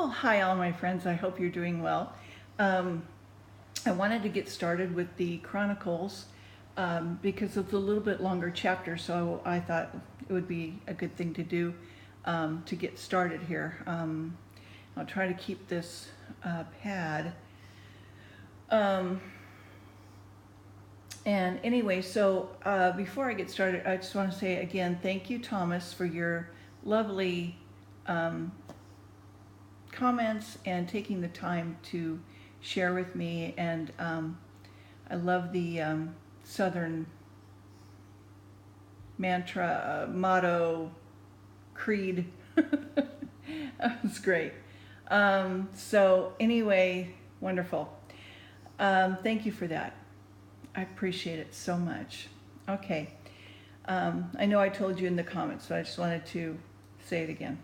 Well, hi, all my friends. I hope you're doing well. Um, I wanted to get started with the Chronicles because it's a little bit longer chapter, so I thought it would be a good thing to do to get started here. I'll try to keep this pad. And anyway, so before I get started, I just want to say again, thank you, Thomas, for your lovely comments and taking the time to share with me. And I love the Southern mantra, motto, creed. That was great. So anyway, wonderful. Thank you for that. I appreciate it so much. Okay. I know I told you in the comments, but I just wanted to say it again.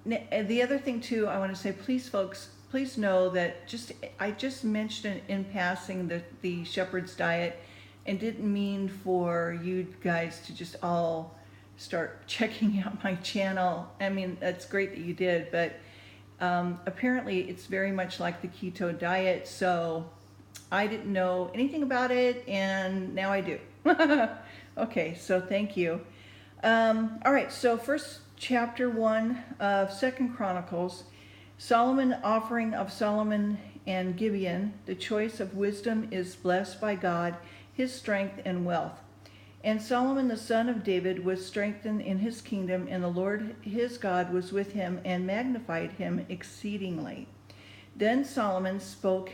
The other thing too, I want to say, please folks, please know that I just mentioned in passing the shepherd's diet and didn't mean for you guys to just all start checking out my channel. I mean, that's great that you did, but apparently it's very much like the keto diet, so I didn't know anything about it, and now I do. Okay, so thank you. All right, so first chapter 1 of 2 Chronicles, Solomon, offering of Solomon and Gibeon. The choice of wisdom is blessed by God, his strength and wealth. And Solomon the son of David was strengthened in his kingdom, and the Lord his God was with him and magnified him exceedingly. Then Solomon spoke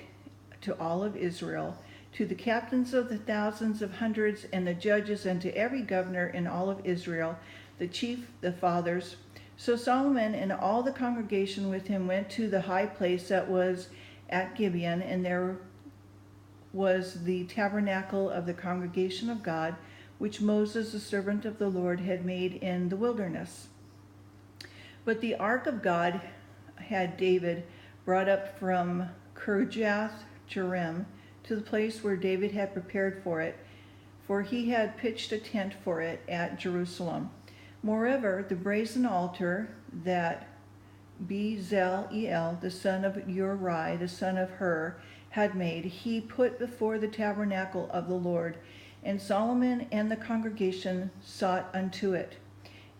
to all of Israel, to the captains of the thousands of hundreds and the judges, and to every governor in all of Israel, the chief, the fathers. So Solomon and all the congregation with him went to the high place that was at Gibeon, and there was the tabernacle of the congregation of God, which Moses, the servant of the Lord, had made in the wilderness. But the ark of God had David brought up from Huram to the place where David had prepared for it, for he had pitched a tent for it at Jerusalem. Moreover, the brazen altar that Bezaleel, the son of Uri, the son of Hur, had made, he put before the tabernacle of the Lord, and Solomon and the congregation sought unto it.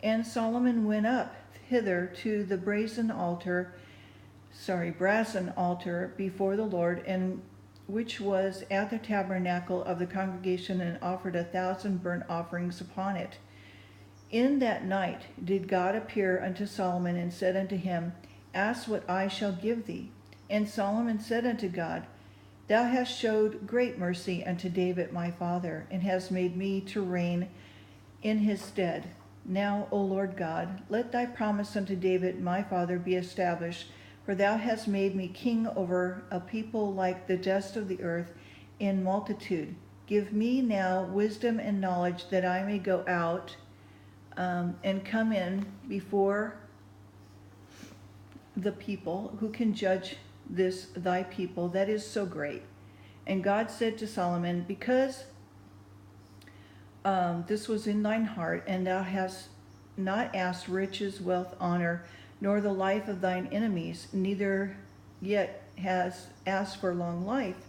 And Solomon went up hither to the brazen altar before the Lord, and which was at the tabernacle of the congregation, and offered 1,000 burnt offerings upon it. In that night did God appear unto Solomon, and said unto him, Ask what I shall give thee. And Solomon said unto God, Thou hast showed great mercy unto David my father, and hast made me to reign in his stead. Now, O Lord God, let thy promise unto David my father be established, for thou hast made me king over a people like the dust of the earth in multitude. Give me now wisdom and knowledge, that I may go out and come in before the people, who can judge this thy people that is so great. And God said to Solomon, Because this was in thine heart, and thou hast not asked riches, wealth, honor, nor the life of thine enemies, neither yet has asked for long life,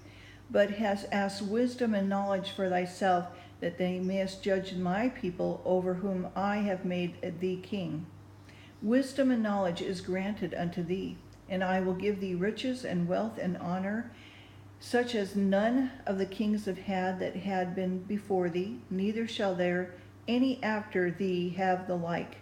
but has asked wisdom and knowledge for thyself, that thou mayest judge my people, over whom I have made thee king. Wisdom and knowledge is granted unto thee, and I will give thee riches and wealth and honor, such as none of the kings have had that had been before thee, neither shall there any after thee have the like.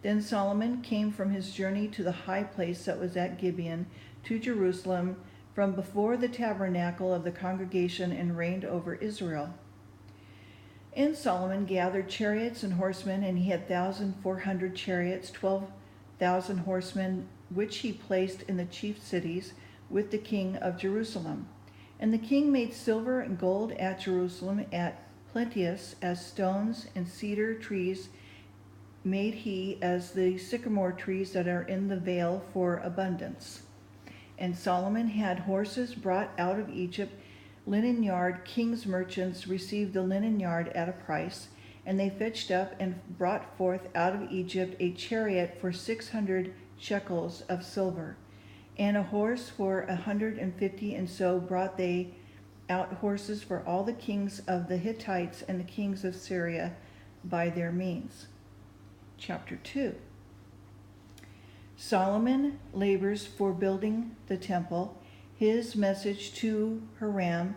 Then Solomon came from his journey to the high place that was at Gibeon, to Jerusalem, from before the tabernacle of the congregation, and reigned over Israel. And Solomon gathered chariots and horsemen, and he had 1,400 chariots, 12,000 horsemen, which he placed in the chief cities with the king of Jerusalem. And the king made silver and gold at Jerusalem at plenteous, as stones and cedar trees made he, as the sycamore trees that are in the vale, for abundance. And Solomon had horses brought out of Egypt, linen yard. King's merchants received the linen yard at a price, and they fetched up and brought forth out of Egypt a chariot for 600 shekels of silver, and a horse for 150, and so brought they out horses for all the kings of the Hittites and the kings of Syria by their means. Chapter 2. Solomon labors for building the temple. His message to Huram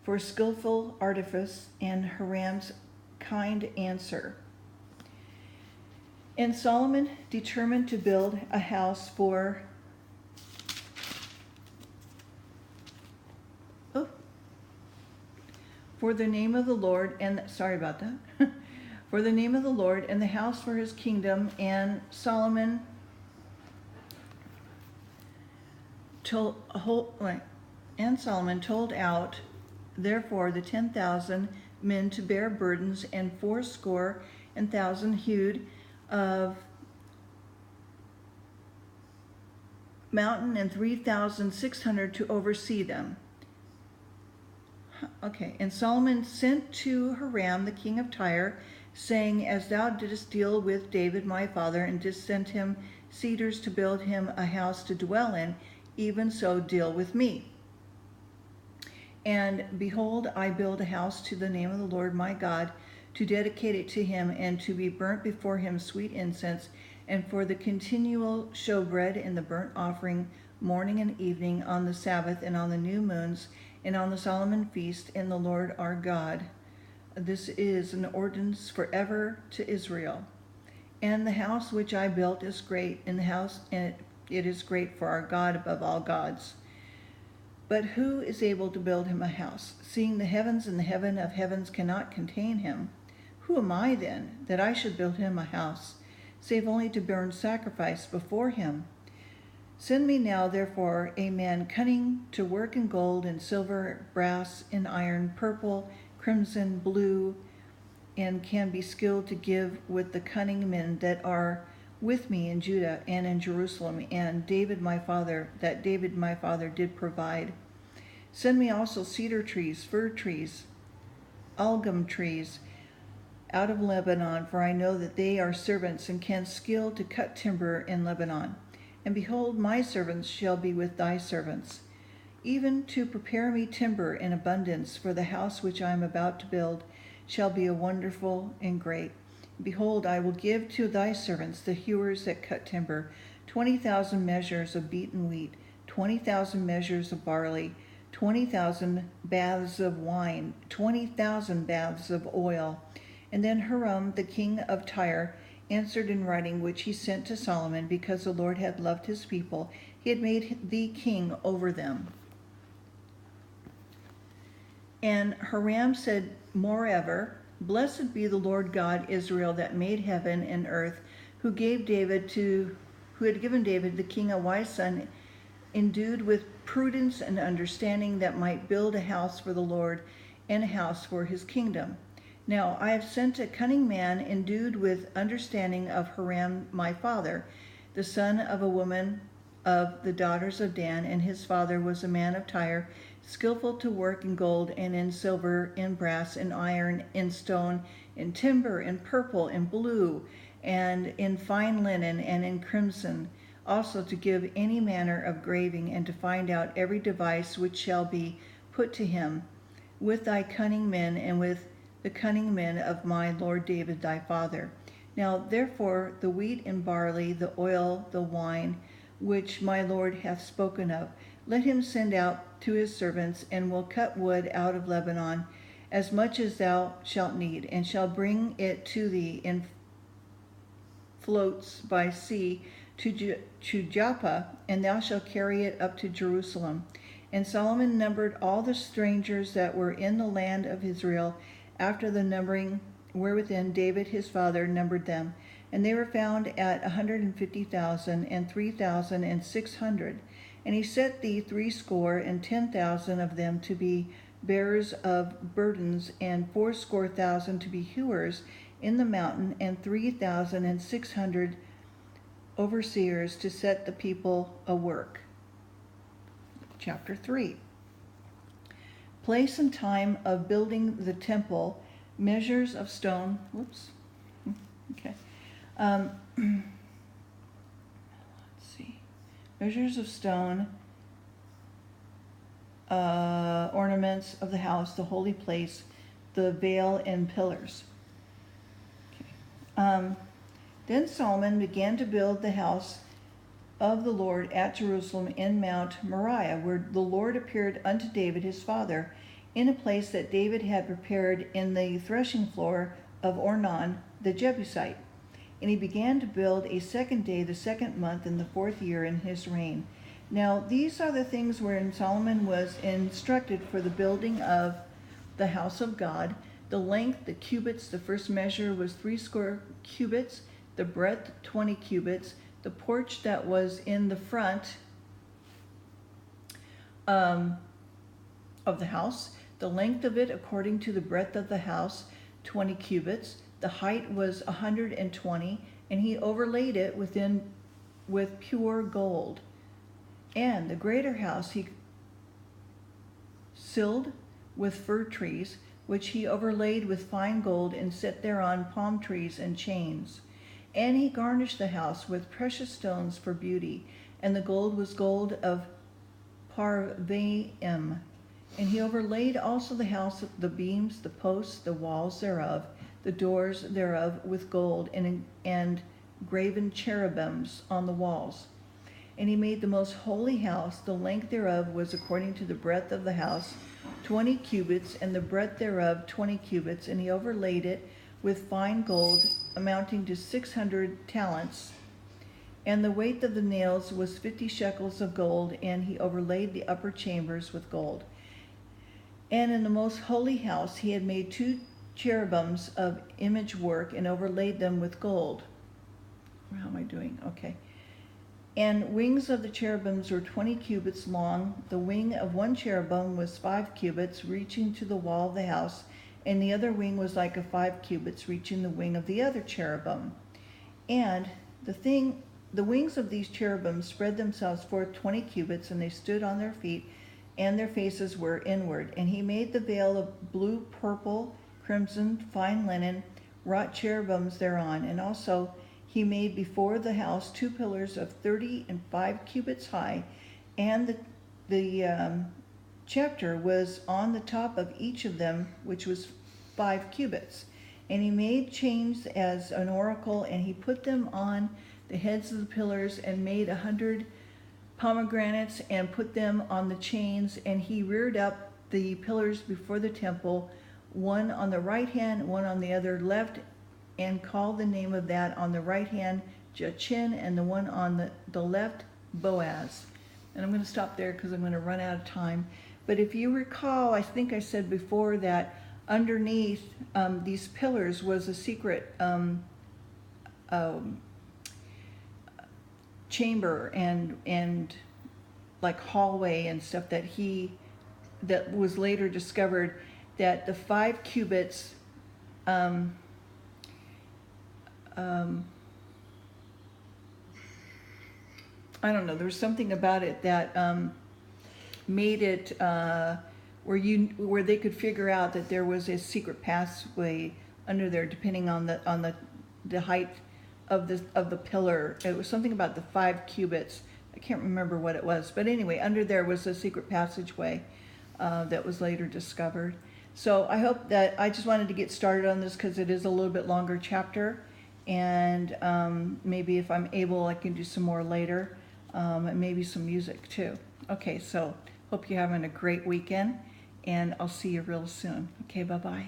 for skillful artifice, and Huram's kind answer. And Solomon determined to build a house for the name of the Lord, and for the name of the Lord, and the house for his kingdom. And Solomon told out therefore the 10,000 men to bear burdens, and 80,000 hewed of mountain, and 3,600 to oversee them. Okay, and Solomon sent to Huram the king of Tyre, saying, as thou didst deal with David my father, and didst send him cedars to build him a house to dwell in, even so deal with me. And behold, I build a house to the name of the Lord my God, to dedicate it to him, and to be burnt before him sweet incense, and for the continual showbread and the burnt offering morning and evening, on the Sabbath and on the new moons, and on the Solomon feast in the Lord our God. This is an ordinance forever to Israel. And the house which I built is great, and it is great for our God above all gods. But who is able to build him a house, seeing the heavens and the heaven of heavens cannot contain him? Who am I then, that I should build him a house, save only to burn sacrifice before him? Send me now, therefore, a man cunning to work in gold and silver, brass and iron, purple, crimson, blue, and can be skilled to give with the cunning men that are with me in Judah and in Jerusalem, and David my father did provide. Send me also cedar trees, fir trees, algum trees out of Lebanon, for I know that they are servants and can skill to cut timber in Lebanon. And behold, my servants shall be with thy servants, even to prepare me timber in abundance, for the house which I am about to build shall be a wonderful and great. Behold, I will give to thy servants, the hewers that cut timber, 20,000 measures of beaten wheat, 20,000 measures of barley, 20,000 baths of wine, 20,000 baths of oil. And then Huram, the king of Tyre, answered in writing, which he sent to Solomon, because the Lord had loved his people, he had made thee king over them. And Huram said, moreover, blessed be the Lord God Israel, that made heaven and earth, who had given David the king a wise son, endued with prudence and understanding, that might build a house for the Lord, and a house for his kingdom. Now I have sent a cunning man, endued with understanding, of Huram my father, the son of a woman of the daughters of Dan, and his father was a man of Tyre, skillful to work in gold and in silver, in brass, in iron, in stone, in timber, in purple, in blue, and in fine linen, and in crimson, also to give any manner of graving, and to find out every device which shall be put to him, with thy cunning men, and with the cunning men of my lord David thy father. Now therefore the wheat and barley, the oil, the wine, which my lord hath spoken of, let him send out to his servants, and will cut wood out of Lebanon, as much as thou shalt need, and shall bring it to thee in floats by sea to Joppa, and thou shalt carry it up to Jerusalem. And Solomon numbered all the strangers that were in the land of Israel, after the numbering wherewithin David his father numbered them, and they were found at 150,000 and 3,600. And he set thee 70,000 of them to be bearers of burdens, and 80,000 to be hewers in the mountain, and 3,600 overseers to set the people a work. Chapter 3. Place and time of building the temple, measures of stone. Whoops. Okay. Let's measures of stone, ornaments of the house, the holy place, the veil, and pillars. Then Solomon began to build the house of the Lord at Jerusalem in Mount Moriah, where the Lord appeared unto David his father, in a place that David had prepared in the threshing floor of Ornan the Jebusite. And he began to build a second day, the second month, in the 4th year in his reign. Now these are the things wherein Solomon was instructed for the building of the house of God. The length, the cubits, the first measure was 60 cubits, the breadth 20 cubits, the porch that was in the front of the house, the length of it according to the breadth of the house, 20 cubits, the height was 120, and he overlaid it with pure gold. And the greater house he cilled with fir trees, which he overlaid with fine gold, and set thereon palm trees and chains. And he garnished the house with precious stones for beauty, and the gold was gold of Parvaim. And he overlaid also the house, the beams, the posts, the walls thereof, the doors thereof with gold, and graven cherubims on the walls. And he made the most holy house. The length thereof was according to the breadth of the house, 20 cubits, and the breadth thereof 20 cubits. And he overlaid it with fine gold, amounting to 600 talents. And the weight of the nails was 50 shekels of gold, and he overlaid the upper chambers with gold. And in the most holy house he had made 2 cherubims of image work, and overlaid them with gold. How am I doing? Okay. And wings of the cherubims were 20 cubits long. The wing of one cherubim was 5 cubits, reaching to the wall of the house, and the other wing was like a 5 cubits, reaching the wing of the other cherubim. And the wings of these cherubim spread themselves forth 20 cubits, and they stood on their feet, and their faces were inward. And he made the veil of blue, purple, crimson, fine linen, wrought cherubims thereon. And also he made before the house 2 pillars of 30 and 5 cubits high, and the chapter was on the top of each of them, which was 5 cubits. And he made chains as an oracle, and he put them on the heads of the pillars, and made 100 pomegranates, and put them on the chains. And he reared up the pillars before the temple, one on the right hand, one on the other left, and called the name of that on the right hand Jachin, and the one on the left Boaz. And I'm going to stop there because I'm going to run out of time. But if you recall, I think I said before that underneath these pillars was a secret chamber and like hallway and stuff that was later discovered, that the 5 cubits I don't know, there was something about it that made it where they could figure out that there was a secret passageway under there, depending on the height of the pillar. It was something about the 5 cubits. I can't remember what it was, but anyway, under there was a secret passageway that was later discovered. So I hope that, I just wanted to get started on this because it is a little bit longer chapter, and maybe if I'm able, I can do some more later, and maybe some music too. Okay, so hope you're having a great weekend, and I'll see you real soon. Okay, bye-bye.